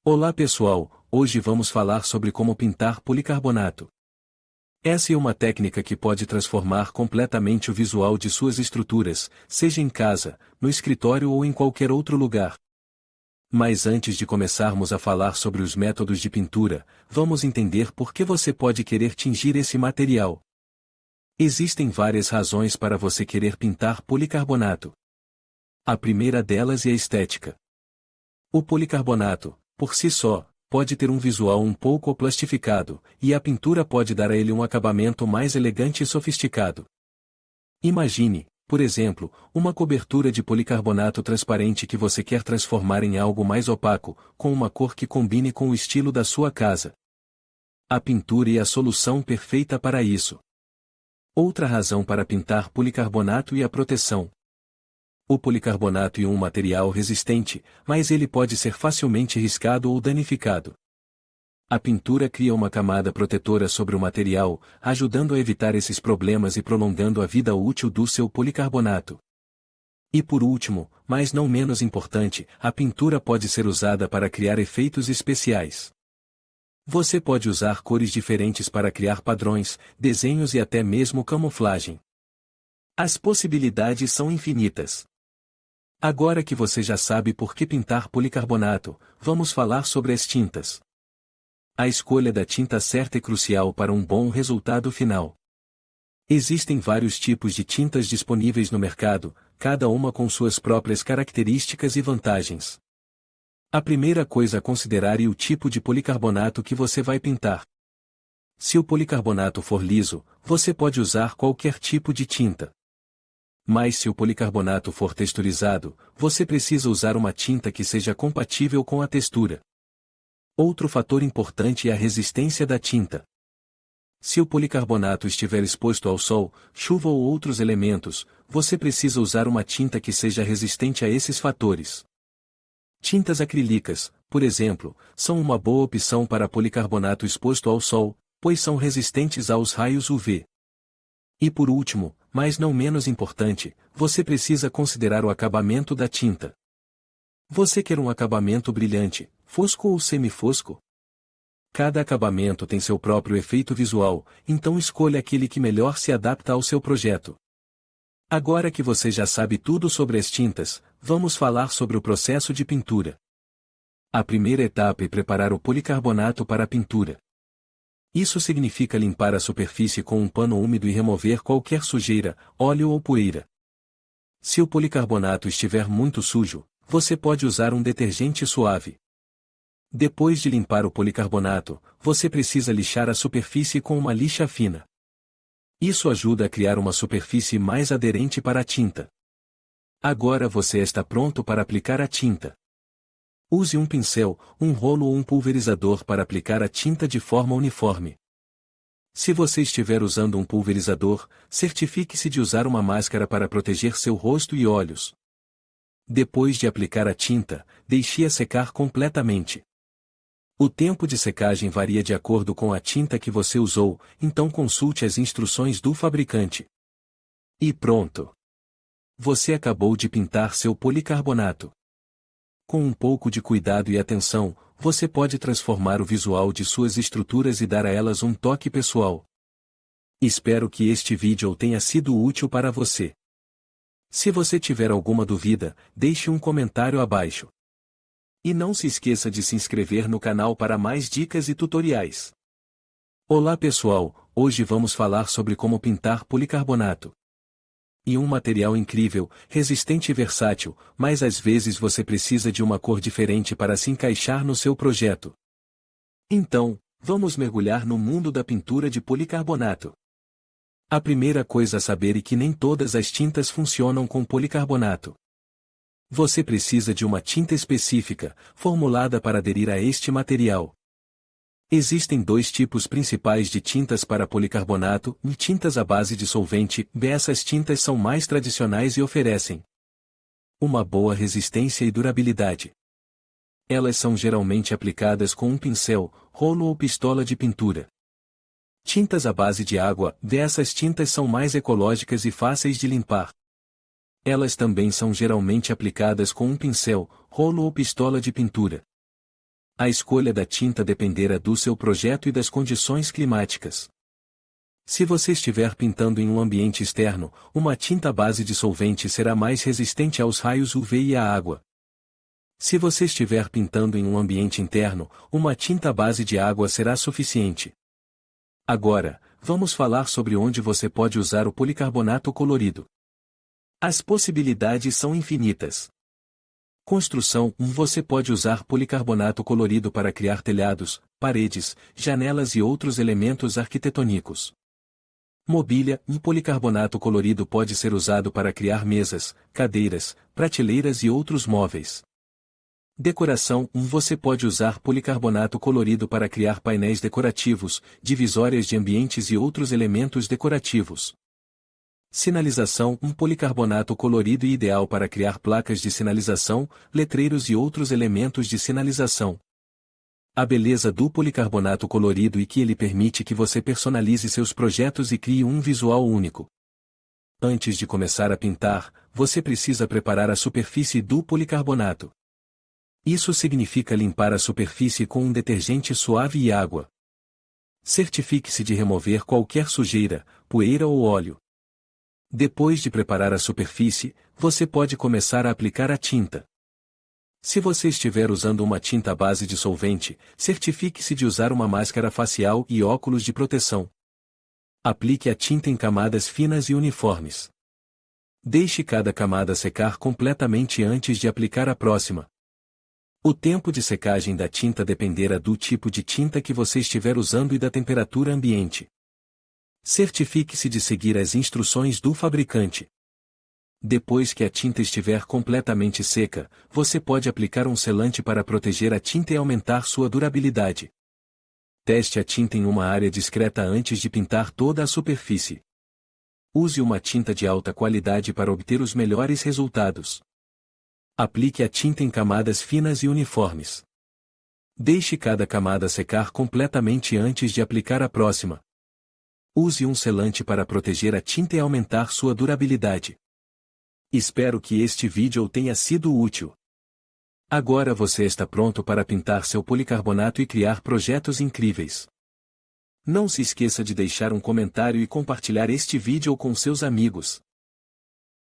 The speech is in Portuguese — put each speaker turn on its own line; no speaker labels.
Olá pessoal, hoje vamos falar sobre como pintar policarbonato. Essa é uma técnica que pode transformar completamente o visual de suas estruturas, seja em casa, no escritório ou em qualquer outro lugar. Mas antes de começarmos a falar sobre os métodos de pintura, vamos entender por que você pode querer tingir esse material. Existem várias razões para você querer pintar policarbonato. A primeira delas é a estética. O policarbonato, por si só, pode ter um visual um pouco plastificado, e a pintura pode dar a ele um acabamento mais elegante e sofisticado. Imagine, por exemplo, uma cobertura de policarbonato transparente que você quer transformar em algo mais opaco, com uma cor que combine com o estilo da sua casa. A pintura é a solução perfeita para isso. Outra razão para pintar policarbonato é a proteção. O policarbonato é um material resistente, mas ele pode ser facilmente riscado ou danificado. A pintura cria uma camada protetora sobre o material, ajudando a evitar esses problemas e prolongando a vida útil do seu policarbonato. E por último, mas não menos importante, a pintura pode ser usada para criar efeitos especiais. Você pode usar cores diferentes para criar padrões, desenhos e até mesmo camuflagem. As possibilidades são infinitas. Agora que você já sabe por que pintar policarbonato, vamos falar sobre as tintas. A escolha da tinta certa é crucial para um bom resultado final. Existem vários tipos de tintas disponíveis no mercado, cada uma com suas próprias características e vantagens. A primeira coisa a considerar é o tipo de policarbonato que você vai pintar. Se o policarbonato for liso, você pode usar qualquer tipo de tinta. Mas se o policarbonato for texturizado, você precisa usar uma tinta que seja compatível com a textura. Outro fator importante é a resistência da tinta. Se o policarbonato estiver exposto ao sol, chuva ou outros elementos, você precisa usar uma tinta que seja resistente a esses fatores. Tintas acrílicas, por exemplo, são uma boa opção para policarbonato exposto ao sol, pois são resistentes aos raios UV. E por último, mas não menos importante, você precisa considerar o acabamento da tinta. Você quer um acabamento brilhante, fosco ou semifosco? Cada acabamento tem seu próprio efeito visual, então escolha aquele que melhor se adapta ao seu projeto. Agora que você já sabe tudo sobre as tintas, vamos falar sobre o processo de pintura. A primeira etapa é preparar o policarbonato para a pintura. Isso significa limpar a superfície com um pano úmido e remover qualquer sujeira, óleo ou poeira. Se o policarbonato estiver muito sujo, você pode usar um detergente suave. Depois de limpar o policarbonato, você precisa lixar a superfície com uma lixa fina. Isso ajuda a criar uma superfície mais aderente para a tinta. Agora você está pronto para aplicar a tinta. Use um pincel, um rolo ou um pulverizador para aplicar a tinta de forma uniforme. Se você estiver usando um pulverizador, certifique-se de usar uma máscara para proteger seu rosto e olhos. Depois de aplicar a tinta, deixe-a secar completamente. O tempo de secagem varia de acordo com a tinta que você usou, então consulte as instruções do fabricante. E pronto! Você acabou de pintar seu policarbonato. Com um pouco de cuidado e atenção, você pode transformar o visual de suas estruturas e dar a elas um toque pessoal. Espero que este vídeo tenha sido útil para você. Se você tiver alguma dúvida, deixe um comentário abaixo. E não se esqueça de se inscrever no canal para mais dicas e tutoriais. Olá pessoal, hoje vamos falar sobre como pintar policarbonato. E um material incrível, resistente e versátil, mas às vezes você precisa de uma cor diferente para se encaixar no seu projeto. Então, vamos mergulhar no mundo da pintura de policarbonato. A primeira coisa a saber é que nem todas as tintas funcionam com policarbonato. Você precisa de uma tinta específica, formulada para aderir a este material. Existem dois tipos principais de tintas para policarbonato, e tintas à base de solvente. Essas tintas são mais tradicionais e oferecem uma boa resistência e durabilidade. Elas são geralmente aplicadas com um pincel, rolo ou pistola de pintura. Tintas à base de água. Essas tintas são mais ecológicas e fáceis de limpar. Elas também são geralmente aplicadas com um pincel, rolo ou pistola de pintura. A escolha da tinta dependerá do seu projeto e das condições climáticas. Se você estiver pintando em um ambiente externo, uma tinta base dissolvente será mais resistente aos raios UV e à água. Se você estiver pintando em um ambiente interno, uma tinta base de água será suficiente. Agora, vamos falar sobre onde você pode usar o policarbonato colorido. As possibilidades são infinitas. Construção: você pode usar policarbonato colorido para criar telhados, paredes, janelas e outros elementos arquitetônicos. Mobília: policarbonato colorido pode ser usado para criar mesas, cadeiras, prateleiras e outros móveis. Decoração: você pode usar policarbonato colorido para criar painéis decorativos, divisórias de ambientes e outros elementos decorativos. Sinalização: policarbonato colorido ideal para criar placas de sinalização, letreiros e outros elementos de sinalização. A beleza do policarbonato colorido é que ele permite que você personalize seus projetos e crie um visual único. Antes de começar a pintar, você precisa preparar a superfície do policarbonato. Isso significa limpar a superfície com um detergente suave e água. Certifique-se de remover qualquer sujeira, poeira ou óleo. Depois de preparar a superfície, você pode começar a aplicar a tinta. Se você estiver usando uma tinta base dissolvente, certifique-se de usar uma máscara facial e óculos de proteção. Aplique a tinta em camadas finas e uniformes. Deixe cada camada secar completamente antes de aplicar a próxima. O tempo de secagem da tinta dependerá do tipo de tinta que você estiver usando e da temperatura ambiente. Certifique-se de seguir as instruções do fabricante. Depois que a tinta estiver completamente seca, você pode aplicar um selante para proteger a tinta e aumentar sua durabilidade. Teste a tinta em uma área discreta antes de pintar toda a superfície. Use uma tinta de alta qualidade para obter os melhores resultados. Aplique a tinta em camadas finas e uniformes. Deixe cada camada secar completamente antes de aplicar a próxima. Use um selante para proteger a tinta e aumentar sua durabilidade. Espero que este vídeo tenha sido útil. Agora você está pronto para pintar seu policarbonato e criar projetos incríveis. Não se esqueça de deixar um comentário e compartilhar este vídeo com seus amigos.